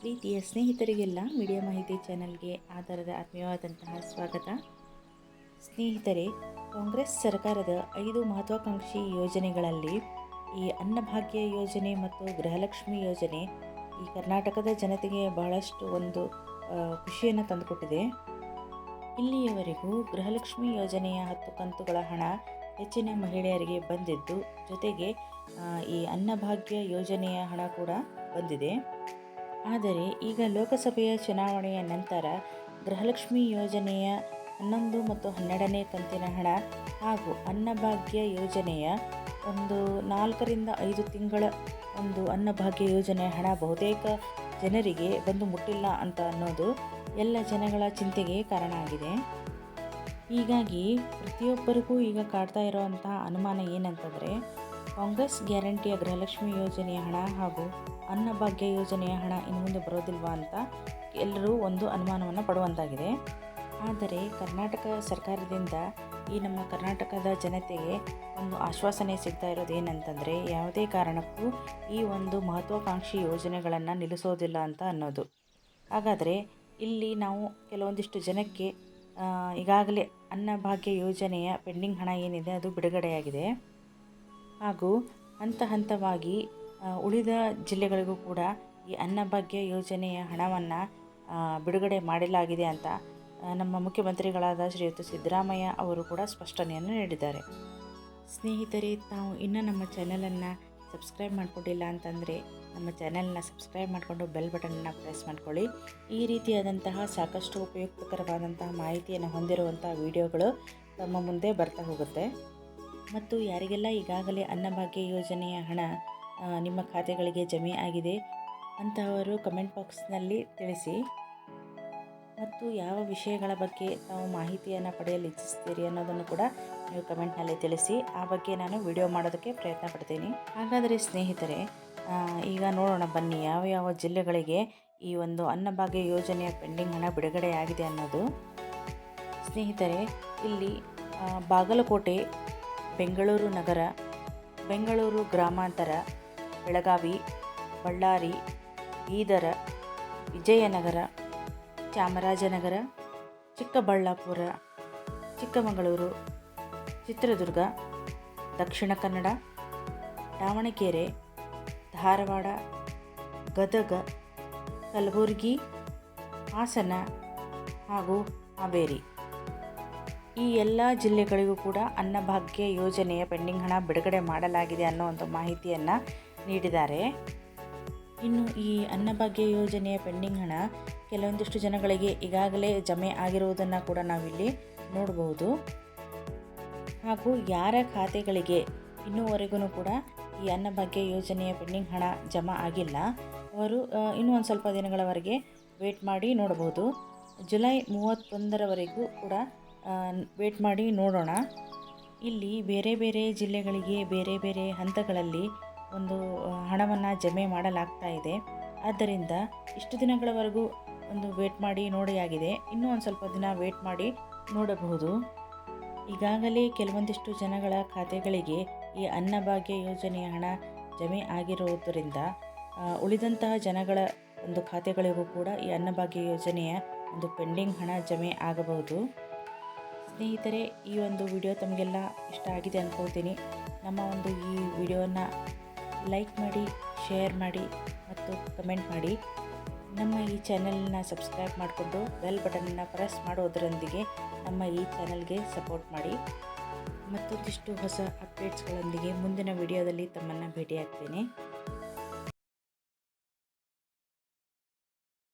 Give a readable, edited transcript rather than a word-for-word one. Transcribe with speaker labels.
Speaker 1: ಪ್ರೀತಿಯ ಸ್ನೇಹಿತರಿಗೆಲ್ಲ ಮೀಡಿಯಾ ಮಾಹಿತಿ ಚಾನೆಲ್ಗೆ ಆಧಾರದ ಆತ್ಮೀಯವಾದಂತಹ ಸ್ವಾಗತ. ಸ್ನೇಹಿತರೆ, ಕಾಂಗ್ರೆಸ್ ಸರ್ಕಾರದ 5 ಮಹತ್ವಾಕಾಂಕ್ಷಿ ಯೋಜನೆಗಳಲ್ಲಿ ಈ ಅನ್ನಭಾಗ್ಯ ಯೋಜನೆ ಮತ್ತು ಗೃಹಲಕ್ಷ್ಮಿ ಯೋಜನೆ ಈ ಕರ್ನಾಟಕದ ಜನತೆಗೆ ಬಹಳಷ್ಟು ಒಂದು ಖುಷಿಯನ್ನು ತಂದುಕೊಟ್ಟಿದೆ. ಇಲ್ಲಿಯವರೆಗೂ ಗೃಹಲಕ್ಷ್ಮಿ ಯೋಜನೆಯ 10 ಕಂತುಗಳ ಹಣ ಹೆಚ್ಚಿನ ಮಹಿಳೆಯರಿಗೆ ಬಂದಿದ್ದು, ಜೊತೆಗೆ ಈ ಅನ್ನಭಾಗ್ಯ ಯೋಜನೆಯ ಹಣ ಕೂಡ ಬಂದಿದೆ. ಆದರೆ ಈಗ ಲೋಕಸಭೆಯ ಚುನಾವಣೆಯ ನಂತರ ಗೃಹಲಕ್ಷ್ಮಿ ಯೋಜನೆಯ 11 ಮತ್ತು 12ನೇ ಕಂತಿನ ಹಣ ಹಾಗೂ ಅನ್ನಭಾಗ್ಯ ಯೋಜನೆಯ ಒಂದು 4 ರಿಂದ 5 ತಿಂಗಳ ಒಂದು ಅನ್ನಭಾಗ್ಯ ಯೋಜನೆಯ ಹಣ ಬಹುತೇಕ ಜನರಿಗೆ ಬಂದು ಮುಟ್ಟಿಲ್ಲ ಅಂತ ಅನ್ನೋದು ಎಲ್ಲ ಜನಗಳ ಚಿಂತೆಗೆ ಕಾರಣ ಆಗಿದೆ. ಹೀಗಾಗಿ ಪ್ರತಿಯೊಬ್ಬರಿಗೂ ಈಗ ಕಾಡ್ತಾ ಇರುವಂತಹ ಅನುಮಾನ ಏನಂತಂದರೆ, ಕಾಂಗ್ರೆಸ್ ಗ್ಯಾರಂಟಿಯ ಗೃಹಲಕ್ಷ್ಮಿ ಯೋಜನೆಯ ಹಣ ಹಾಗೂ ಅನ್ನಭಾಗ್ಯ ಯೋಜನೆಯ ಹಣ ಇನ್ನು ಮುಂದೆ ಬರೋದಿಲ್ವಾ ಅಂತ ಎಲ್ಲರೂ ಒಂದು ಅನುಮಾನವನ್ನು ಪಡುವಂತಾಗಿದೆ. ಆದರೆ ಕರ್ನಾಟಕ ಸರ್ಕಾರದಿಂದ ಈ ನಮ್ಮ ಕರ್ನಾಟಕದ ಜನತೆಗೆ ಒಂದು ಆಶ್ವಾಸನೆ ಸಿಗ್ತಾ ಇರೋದು ಏನಂತಂದರೆ, ಯಾವುದೇ ಕಾರಣಕ್ಕೂ ಈ ಒಂದು ಮಹತ್ವಾಕಾಂಕ್ಷಿ ಯೋಜನೆಗಳನ್ನು ನಿಲ್ಲಿಸೋದಿಲ್ಲ ಅಂತ ಅನ್ನೋದು. ಹಾಗಾದರೆ ಇಲ್ಲಿ ನಾವು ಕೆಲವೊಂದಿಷ್ಟು ಜನಕ್ಕೆ ಈಗಾಗಲೇ ಅನ್ನಭಾಗ್ಯ ಯೋಜನೆಯ ಪೆಂಡಿಂಗ್ ಹಣ ಏನಿದೆ ಅದು ಬಿಡುಗಡೆಯಾಗಿದೆ. ಹಾಗೂ ಹಂತ ಹಂತವಾಗಿ ಉಳಿದ ಜಿಲ್ಲೆಗಳಿಗೂ ಕೂಡ ಈ ಅನ್ನಭಾಗ್ಯ ಯೋಜನೆಯ ಹಣವನ್ನು ಬಿಡುಗಡೆ ಮಾಡಲಾಗಿದೆ ಅಂತ ನಮ್ಮ ಮುಖ್ಯಮಂತ್ರಿಗಳಾದ ಶ್ರೀಯುತ ಸಿದ್ದರಾಮಯ್ಯ ಅವರು ಕೂಡ ಸ್ಪಷ್ಟನೆಯನ್ನು ನೀಡಿದ್ದಾರೆ. ಸ್ನೇಹಿತರೆ, ತಾವು ಇನ್ನೂ ನಮ್ಮ ಚಾನಲನ್ನು ಸಬ್ಸ್ಕ್ರೈಬ್ ಮಾಡಿಕೊಂಡಿಲ್ಲ ಅಂತಂದರೆ ನಮ್ಮ ಚಾನಲ್ನ ಸಬ್ಸ್ಕ್ರೈಬ್ ಮಾಡಿಕೊಂಡು ಬೆಲ್ ಬಟನನ್ನು ಪ್ರೆಸ್ ಮಾಡ್ಕೊಳ್ಳಿ. ಈ ರೀತಿಯಾದಂತಹ ಸಾಕಷ್ಟು ಉಪಯುಕ್ತಕರವಾದಂತಹ ಮಾಹಿತಿಯನ್ನು ಹೊಂದಿರುವಂಥ ವಿಡಿಯೋಗಳು ತಮ್ಮ ಮುಂದೆ ಬರ್ತಾ ಹೋಗುತ್ತೆ. ಮತ್ತು ಯಾರಿಗೆಲ್ಲ ಈಗಾಗಲೇ ಅನ್ನಭಾಗ್ಯ ಯೋಜನೆಯ ಹಣ ನಿಮ್ಮ ಖಾತೆಗಳಿಗೆ ಜಮೆ ಆಗಿದೆ ಅಂತಹವರು ಕಮೆಂಟ್ ಬಾಕ್ಸ್ನಲ್ಲಿ ತಿಳಿಸಿ. ಮತ್ತು ಯಾವ ವಿಷಯಗಳ ಬಗ್ಗೆ ತಾವು ಮಾಹಿತಿಯನ್ನು ಪಡೆಯಲು ಇಚ್ಛಿಸ್ತೀರಿ ಅನ್ನೋದನ್ನು ಕೂಡ ನೀವು ಕಮೆಂಟ್ನಲ್ಲಿ ತಿಳಿಸಿ. ಆ ಬಗ್ಗೆ ನಾನು ವಿಡಿಯೋ ಮಾಡೋದಕ್ಕೆ ಪ್ರಯತ್ನ ಪಡ್ತೀನಿ. ಹಾಗಾದರೆ ಸ್ನೇಹಿತರೆ, ಈಗ ನೋಡೋಣ ಬನ್ನಿ ಯಾವ ಯಾವ ಜಿಲ್ಲೆಗಳಿಗೆ ಈ ಒಂದು ಅನ್ನಭಾಗ್ಯ ಯೋಜನೆಯ ಪೆಂಡಿಂಗ್ ಹಣ ಬಿಡುಗಡೆಯಾಗಿದೆ ಅನ್ನೋದು. ಸ್ನೇಹಿತರೆ, ಇಲ್ಲಿ ಬಾಗಲಕೋಟೆ, ಬೆಂಗಳೂರು ನಗರ, ಬೆಂಗಳೂರು ಗ್ರಾಮಾಂತರ, ಬೆಳಗಾವಿ, ಬಳ್ಳಾರಿ, ಬೀದರ, ವಿಜಯನಗರ, ಚಾಮರಾಜನಗರ, ಚಿಕ್ಕಬಳ್ಳಾಪುರ, ಚಿಕ್ಕಮಗಳೂರು, ಚಿತ್ರದುರ್ಗ, ದಕ್ಷಿಣ ಕನ್ನಡ, ದಾವಣಗೆರೆ, ಧಾರವಾಡ, ಗದಗ, ಕಲಬುರಗಿ, ಹಾಸನ ಹಾಗೂ ಹಾವೇರಿ ಈ ಎಲ್ಲ ಜಿಲ್ಲೆಗಳಿಗೂ ಕೂಡ ಅನ್ನಭಾಗ್ಯ ಯೋಜನೆಯ ಪೆಂಡಿಂಗ್ ಹಣ ಬಿಡುಗಡೆ ಮಾಡಲಾಗಿದೆ ಅನ್ನೋ ಒಂದು ಮಾಹಿತಿಯನ್ನು ನೀಡಿದ್ದಾರೆ. ಇನ್ನು ಈ ಅನ್ನಭಾಗ್ಯ ಯೋಜನೆಯ ಪೆಂಡಿಂಗ್ ಹಣ ಕೆಲವೊಂದಿಷ್ಟು ಜನಗಳಿಗೆ ಈಗಾಗಲೇ ಜಮೆ ಆಗಿರುವುದನ್ನು ಕೂಡ ನಾವಿಲ್ಲಿ ನೋಡಬಹುದು. ಹಾಗೂ ಯಾರ ಖಾತೆಗಳಿಗೆ ಇನ್ನೂವರೆಗೂ ಕೂಡ ಈ ಅನ್ನಭಾಗ್ಯ ಯೋಜನೆಯ ಪೆಂಡಿಂಗ್ ಹಣ ಜಮಾ ಆಗಿಲ್ಲ, ಅವರು ಇನ್ನೂ ಒಂದು ಸ್ವಲ್ಪ ದಿನಗಳವರೆಗೆ ವೇಟ್ ಮಾಡಿ ನೋಡಬಹುದು. ಜುಲೈ 31ರವರೆಗೂ ಕೂಡ ವೇಟ್ ಮಾಡಿ ನೋಡೋಣ. ಇಲ್ಲಿ ಬೇರೆ ಬೇರೆ ಜಿಲ್ಲೆಗಳಿಗೆ ಬೇರೆ ಬೇರೆ ಹಂತಗಳಲ್ಲಿ ಒಂದು ಹಣವನ್ನು ಜಮೆ ಮಾಡಲಾಗ್ತಾ ಇದೆ. ಆದ್ದರಿಂದ ಇಷ್ಟು ದಿನಗಳವರೆಗೂ ಒಂದು ವೇಟ್ ಮಾಡಿ ನೋಡಿಯಾಗಿದೆ. ಇನ್ನೂ ಒಂದು ಸ್ವಲ್ಪ ದಿನ ವೇಟ್ ಮಾಡಿ ನೋಡಬಹುದು. ಈಗಾಗಲೇ ಕೆಲವೊಂದಿಷ್ಟು ಜನಗಳ ಖಾತೆಗಳಿಗೆ ಈ ಅನ್ನಭಾಗ್ಯ ಯೋಜನೆಯ ಹಣ ಜಮೆ ಆಗಿರುವುದರಿಂದ ಉಳಿದಂತಹ ಜನಗಳ ಒಂದು ಖಾತೆಗಳಿಗೂ ಕೂಡ ಈ ಅನ್ನಭಾಗ್ಯ ಯೋಜನೆಯ ಒಂದು ಪೆಂಡಿಂಗ್ ಹಣ ಜಮೆ ಆಗಬಹುದು. ಸ್ನೇಹಿತರೆ, ಈ ಒಂದು ವಿಡಿಯೋ ತಮಗೆಲ್ಲ ಇಷ್ಟ ಆಗಿದೆ ಅಂದ್ಕೊಳ್ತೀನಿ. ನಮ್ಮ ಒಂದು ಈ ವಿಡಿಯೋನ ಲೈಕ್ ಮಾಡಿ, ಶೇರ್ ಮಾಡಿ ಮತ್ತು ಕಮೆಂಟ್ ಮಾಡಿ. ನಮ್ಮ ಈ ಚಾನಲ್ನ ಸಬ್ಸ್ಕ್ರೈಬ್ ಮಾಡಿಕೊಂಡು ಬೆಲ್ ಬಟನನ್ನು ಪ್ರೆಸ್ ಮಾಡೋದರೊಂದಿಗೆ ನಮ್ಮ ಈ ಚಾನಲ್ಗೆ ಸಪೋರ್ಟ್ ಮಾಡಿ. ಮತ್ತೊಂದಿಷ್ಟು ಹೊಸ ಅಪ್ಡೇಟ್ಸ್ಗಳೊಂದಿಗೆ ಮುಂದಿನ ವಿಡಿಯೋದಲ್ಲಿ ತಮ್ಮನ್ನು ಭೇಟಿಯಾಗ್ತೇನೆ.